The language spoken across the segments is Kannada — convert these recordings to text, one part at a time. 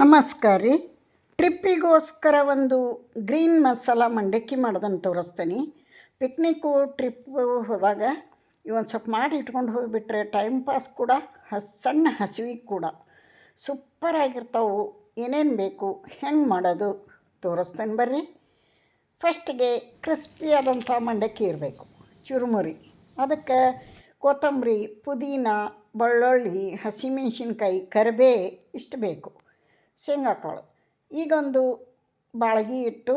ನಮಸ್ಕಾರ ರೀ. ಟ್ರಿಪ್ಪಿಗೋಸ್ಕರ ಒಂದು ಗ್ರೀನ್ ಮಸಾಲ ಮಂಡಕ್ಕಿ ಮಾಡೋದನ್ನು ತೋರಿಸ್ತೀನಿ. ಪಿಕ್ನಿಕ್ಕು ಟ್ರಿಪ್ಪು ಹೋದಾಗ ಇವೊಂದು ಸ್ವಲ್ಪ ಮಾಡಿ ಇಟ್ಕೊಂಡು ಹೋಗಿಬಿಟ್ರೆ ಟೈಮ್ ಪಾಸ್ ಕೂಡ ಸಣ್ಣ ಹಸಿವಿಗೆ ಕೂಡ ಸೂಪರಾಗಿರ್ತಾವೆ. ಏನೇನು ಬೇಕು, ಹೆಂಗೆ ಮಾಡೋದು ತೋರಿಸ್ತೇನೆ ಬರ್ರಿ. ಫಸ್ಟಿಗೆ ಕ್ರಿಸ್ಪಿಯಾದಂಥ ಮಂಡಕ್ಕಿ ಇರಬೇಕು, ಚುರುಮುರಿ. ಅದಕ್ಕೆ ಕೊತ್ತಂಬರಿ, ಪುದೀನ, ಬೆಳ್ಳುಳ್ಳಿ, ಹಸಿಮೆಣ್ಸಿನ್ಕಾಯಿ, ಕರಿಬೇ ಇಷ್ಟು ಬೇಕು. ಶೇಂಗಾಕಾಳು. ಈಗೊಂದು ಬಾಳ್ಗಿ ಇಟ್ಟು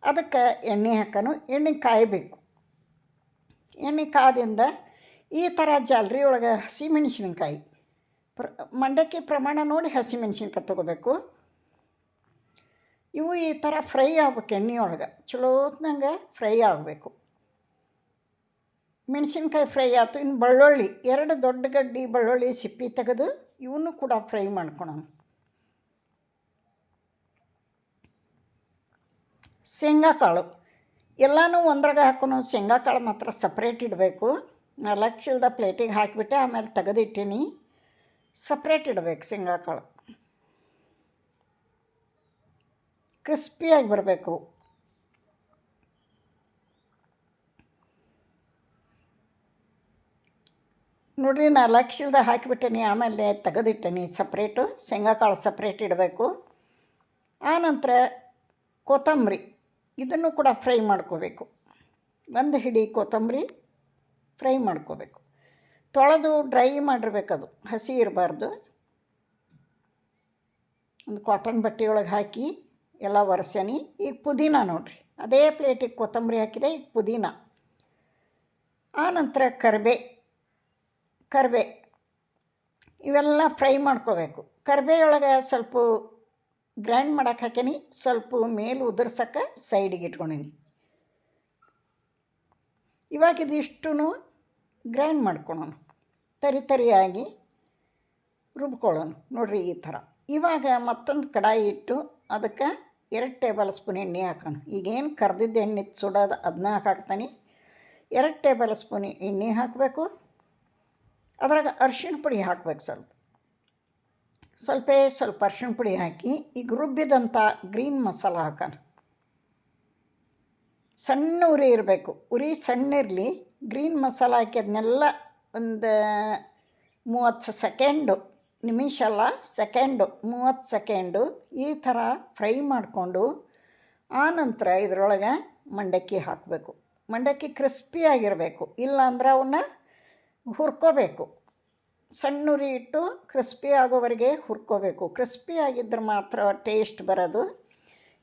ಅದಕ್ಕೆ ಎಣ್ಣೆ ಹಾಕೋನು. ಎಣ್ಣೆ ಕಾಯಬೇಕು. ಎಣ್ಣೆ ಕಾದಿಂದ ಈ ಥರ ಜಾಲ್ರಿ ಒಳಗೆ ಹಸಿಮೆಣ್ಸಿನ್ಕಾಯಿ ಮಂಡಕ್ಕಿ ಪ್ರಮಾಣ ನೋಡಿ ಹಸಿಮೆಣ್ಸಿನ್ಕಾಯಿ ತೊಗೋಬೇಕು. ಇವು ಈ ಥರ ಫ್ರೈ ಆಗ್ಬೇಕು. ಎಣ್ಣೆ ಒಳಗೆ ಚಲೋತ್ನಂಗೆ ಫ್ರೈ ಆಗಬೇಕು. ಮೆಣಸಿನ್ಕಾಯಿ ಫ್ರೈ ಆಯ್ತು. ಇನ್ನು ಬೆಳ್ಳುಳ್ಳಿ 2 ದೊಡ್ಡ ಗಡ್ಡಿ ಬೆಳ್ಳುಳ್ಳಿ ಸಿಪ್ಪಿ ತೆಗೆದು ಇವನು ಕೂಡ ಫ್ರೈ ಮಾಡ್ಕೊಳೋಣ. ಶೇಂಗಾಕಾಳು ಎಲ್ಲನೂ ಒಂದ್ರಾಗ ಹಾಕೋಣ. ಶೇಂಗಾಕಾಳು ಮಾತ್ರ ಸಪ್ರೇಟ್ ಇಡಬೇಕು. 4 ಚೀಲದ ಪ್ಲೇಟಿಗೆ ಹಾಕಿಬಿಟ್ಟೆ, ಆಮೇಲೆ ತೆಗೆದಿಟ್ಟೀನಿ. ಸಪ್ರೇಟ್ ಇಡಬೇಕು. ಶೇಂಗಾಕಾಳು ಕ್ರಿಸ್ಪಿಯಾಗಿ ಬರಬೇಕು. ನೋಡಿರಿ, 4 ಚೀಲದ ಹಾಕಿಬಿಟ್ಟೇನಿ, ಆಮೇಲೆ ತೆಗೆದಿಟ್ಟೇನಿ ಸಪ್ರೇಟು. ಶೇಂಗಾಕಾಳು ಸಪ್ರೇಟ್ ಇಡಬೇಕು. ಆನಂತರ ಕೊತ್ತಂಬರಿ ಇದನ್ನು ಕೂಡ ಫ್ರೈ ಮಾಡ್ಕೋಬೇಕು. 1 ಹಿಡಿ ಕೊತ್ತಂಬರಿ ಫ್ರೈ ಮಾಡ್ಕೋಬೇಕು. ತೊಳೆದು ಡ್ರೈ ಮಾಡಿರ್ಬೇಕದು, ಹಸಿ ಇರಬಾರ್ದು. ಒಂದು ಕಾಟನ್ ಬಟ್ಟೆಯೊಳಗೆ ಹಾಕಿ ಎಲ್ಲ ಒರೆಸೇನಿ. ಈಗ ಪುದೀನ ನೋಡಿರಿ, ಅದೇ ಪ್ಲೇಟಿಗೆ ಕೊತ್ತಂಬರಿ ಹಾಕಿದೆ, ಈಗ ಪುದೀನ. ಆನಂತರ ಕರಿಬೇ ಇವೆಲ್ಲ ಫ್ರೈ ಮಾಡ್ಕೋಬೇಕು. ಕರಿಬೇಯೊಳಗೆ ಸ್ವಲ್ಪ ಗ್ರೈಂಡ್ ಮಾಡೋಕೆ ಹಾಕೀನಿ, ಸ್ವಲ್ಪ ಮೇಲೆ ಉದುರ್ಸೋಕ್ಕೆ ಸೈಡಿಗೆ ಇಟ್ಕೊಂಡೀನಿ. ಇವಾಗ ಇದಿಷ್ಟು ಗ್ರೈಂಡ್ ಮಾಡ್ಕೊಳ್ಳೋಣ, ತರಿಯಾಗಿ ರುಬ್ಕೊಳ್ಳೋಣ. ನೋಡಿರಿ ಈ ಥರ. ಇವಾಗ ಮತ್ತೊಂದು ಕಡಾಯಿ ಇಟ್ಟು ಅದಕ್ಕೆ 2 ಟೇಬಲ್ ಸ್ಪೂನ್ ಎಣ್ಣೆ ಹಾಕೋಣ. ಈಗೇನು ಕರ್ದಿದ್ದು ಎಣ್ಣೆ ಸುಡೋದು ಅದನ್ನ ಹಾಕ್ತಾನೆ. 2 ಟೇಬಲ್ ಸ್ಪೂನ್ ಎಣ್ಣೆ ಹಾಕಬೇಕು. ಅದ್ರಾಗ ಅರಿಶಿಣ ಪುಡಿ ಹಾಕಬೇಕು. ಸ್ವಲ್ಪ ಅರಿಶಿಣ ಪುಡಿ ಹಾಕಿ ಈಗ ರುಬ್ಬಿದಂಥ ಗ್ರೀನ್ ಮಸಾಲ ಹಾಕೋಣ. ಸಣ್ಣ ಉರಿ ಇರಬೇಕು, ಉರಿ ಸಣ್ಣ ಇರಲಿ. ಗ್ರೀನ್ ಮಸಾಲ ಹಾಕಿ ಅದನ್ನೆಲ್ಲ ಒಂದು 30 ಸೆಕೆಂಡು, ನಿಮಿಷ ಅಲ್ಲ ಸೆಕೆಂಡು, 30 ಸೆಕೆಂಡು ಈ ಥರ ಫ್ರೈ ಮಾಡಿಕೊಂಡು ಆನಂತರ ಇದರೊಳಗೆ ಮಂಡಕ್ಕಿ ಹಾಕಬೇಕು. ಮಂಡಕ್ಕಿ ಕ್ರಿಸ್ಪಿಯಾಗಿರಬೇಕು, ಇಲ್ಲಾಂದ್ರೆ ಅವನ್ನ ಹುರ್ಕೋಬೇಕು. ಸಣ್ಣ ಉರಿ ಇಟ್ಟು ಕ್ರಿಸ್ಪಿ ಆಗೋವರೆಗೆ ಹುರ್ಕೋಬೇಕು. ಕ್ರಿಸ್ಪಿ ಆಗಿದ್ರೆ ಮಾತ್ರ ಟೇಸ್ಟ್ ಬರೋದು.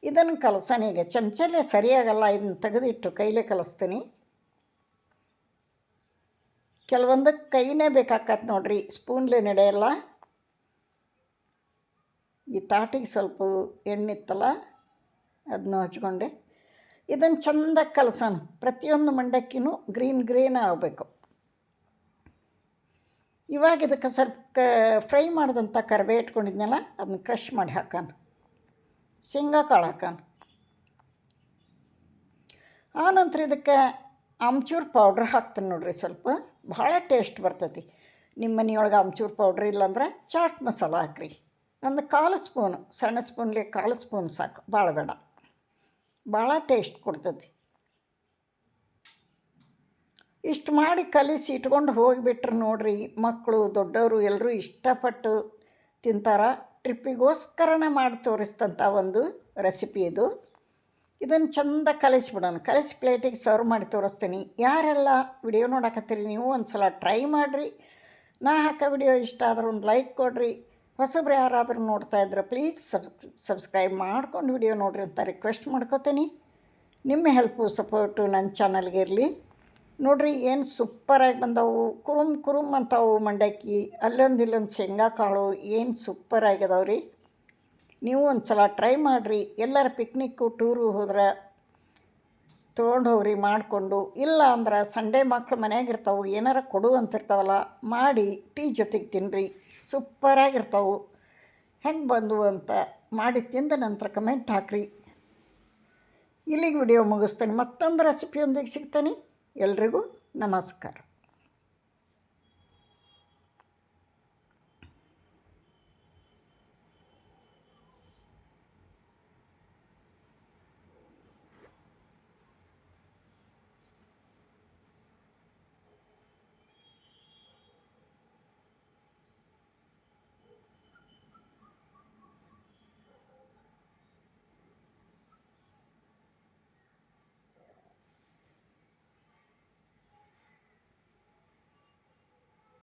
ಇದನ್ನು ಕಲಸೋಣ. ಈಗ ಚಮಚಲ್ಲೇ ಸರಿಯಾಗಲ್ಲ, ಇದನ್ನು ತೆಗೆದಿಟ್ಟು ಕೈಲೇ ಕಲಿಸ್ತೀನಿ. ಕೆಲವೊಂದಕ್ಕೆ ಕೈನೇ ಬೇಕಾಕತ್ತೆ ನೋಡ್ರಿ, ಸ್ಪೂನ್ಲೇ ನಡೆಯಲ್ಲ. ಈ ತಾಟಿಗೆ ಸ್ವಲ್ಪ ಎಣ್ಣಿತ್ತಲ್ಲ ಅದನ್ನು ಹಚ್ಕೊಂಡೆ. ಇದನ್ನು ಚೆಂದಾಗಿ ಕಲಸೋಣ. ಪ್ರತಿಯೊಂದು ಮಂಡಕ್ಕಿನೂ ಗ್ರೀನ್ ಆಗಬೇಕು. ಇವಾಗ ಇದಕ್ಕೆ ಸ್ವಲ್ಪ ಫ್ರೈ ಮಾಡಿದಂಥ ಕರಿಬೇ ಇಟ್ಕೊಂಡಿದ್ನಲ್ಲ ಅದನ್ನ ಕ್ರಷ್ ಮಾಡಿ ಹಾಕೋಣ. ಶೇಂಗಾಕಾಳು ಹಾಕೋಣ. ಆನಂತರ ಇದಕ್ಕೆ ಆಮ್ಚೂರು ಪೌಡ್ರ್ ಹಾಕ್ತೀನಿ ನೋಡಿರಿ. ಸ್ವಲ್ಪ ಭಾಳ ಟೇಸ್ಟ್ ಬರ್ತೈತಿ. ನಿಮ್ಮ ಮನೆಯೊಳಗೆ ಆಮ್ಚೂರು ಪೌಡ್ರ್ ಇಲ್ಲಾಂದ್ರೆ ಚಾಟ್ ಮಸಾಲ ಹಾಕ್ರಿ. ಒಂದು 1/4 ಸ್ಪೂನು, ಸಣ್ಣ ಸ್ಪೂನ್ಗೆ 1/4 ಸ್ಪೂನ್ ಸಾಕು, ಭಾಳ ಬೇಡ. ಭಾಳ ಟೇಸ್ಟ್ ಕೊಡ್ತೈತಿ. ಇಷ್ಟು ಮಾಡಿ ಕಲಿಸಿ ಇಟ್ಕೊಂಡು ಹೋಗಿಬಿಟ್ರೆ ನೋಡಿರಿ, ಮಕ್ಕಳು ದೊಡ್ಡವರು ಎಲ್ಲರೂ ಇಷ್ಟಪಟ್ಟು ತಿಂತಾರೆ. ಟ್ರಿಪ್ಪಿಗೋಸ್ಕರನೇ ಮಾಡಿ ತೋರಿಸ್ತಂಥ ಒಂದು ರೆಸಿಪಿ ಇದು. ಇದನ್ನು ಚೆಂದ ಕಲಿಸ್ಬಿಡೋಣ. ಕಲಿಸಿ ಪ್ಲೇಟಿಗೆ ಸರ್ವ್ ಮಾಡಿ ತೋರಿಸ್ತೀನಿ. ಯಾರೆಲ್ಲ ವಿಡಿಯೋ ನೋಡಕತ್ತೀರಿ ನೀವು ಒಂದು ಸಲ ಟ್ರೈ ಮಾಡಿರಿ. ನಾ ಹಾಕೋ ವಿಡಿಯೋ ಇಷ್ಟ ಆದ್ರೆ ಒಂದು ಲೈಕ್ ಕೊಡಿರಿ. ಹೊಸಬ್ರು ಯಾರಾದರೂ ನೋಡ್ತಾಯಿದ್ರೆ ಪ್ಲೀಸ್ ಸಬ್ಸ್ಕ್ರೈಬ್ ಮಾಡ್ಕೊಂಡು ವಿಡಿಯೋ ನೋಡಿರಿ ಅಂತ ರಿಕ್ವೆಸ್ಟ್ ಮಾಡ್ಕೋತೀನಿ. ನಿಮ್ಮ ಹೆಲ್ಪು ಸಪೋರ್ಟು ನನ್ನ ಚಾನಲ್ಗೆ ಇರಲಿ. ನೋಡಿರಿ ಏನು ಸೂಪರಾಗಿ ಬಂದವು. ಕುರುಮ್ ಅಂತಾವು ಮಂಡಕ್ಕಿ. ಅಲ್ಲೊಂದು ಇಲ್ಲೊಂದು ಶೇಂಗಾಕಾಳು ಏನು ಸೂಪರಾಗ್ಯದವು ರೀ. ನೀವು ಒಂದು ಸಲ ಟ್ರೈ ಮಾಡಿರಿ. ಎಲ್ಲರ ಪಿಕ್ನಿಕ್ಕು ಟೂರು ಹೋದ್ರೆ ತೊಗೊಂಡು ಹೋಗ್ರಿ ಮಾಡಿಕೊಂಡು. ಇಲ್ಲ ಅಂದ್ರೆ ಸಂಡೇ ಮಕ್ಕಳು ಮನೆಯಾಗಿರ್ತಾವೆ, ಏನಾರ ಕೊಡು ಅಂತಿರ್ತಾವಲ್ಲ, ಮಾಡಿ ಟೀ ಜೊತೆಗೆ ತಿನ್ನಿರಿ. ಸೂಪರಾಗಿರ್ತಾವೆ. ಹೆಂಗೆ ಬಂದವು ಅಂತ ಮಾಡಿ ತಿಂದ ನಂತರ ಕಮೆಂಟ್ ಹಾಕಿರಿ. ಇಲ್ಲಿಗೆ ವಿಡಿಯೋ ಮುಗಿಸ್ತೀನಿ. ಮತ್ತೊಂದು ರೆಸಿಪಿಯೊಂದಿಗೆ ಸಿಗ್ತೀನಿ. ಎಲ್ರಿಗೂ ನಮಸ್ಕಾರ.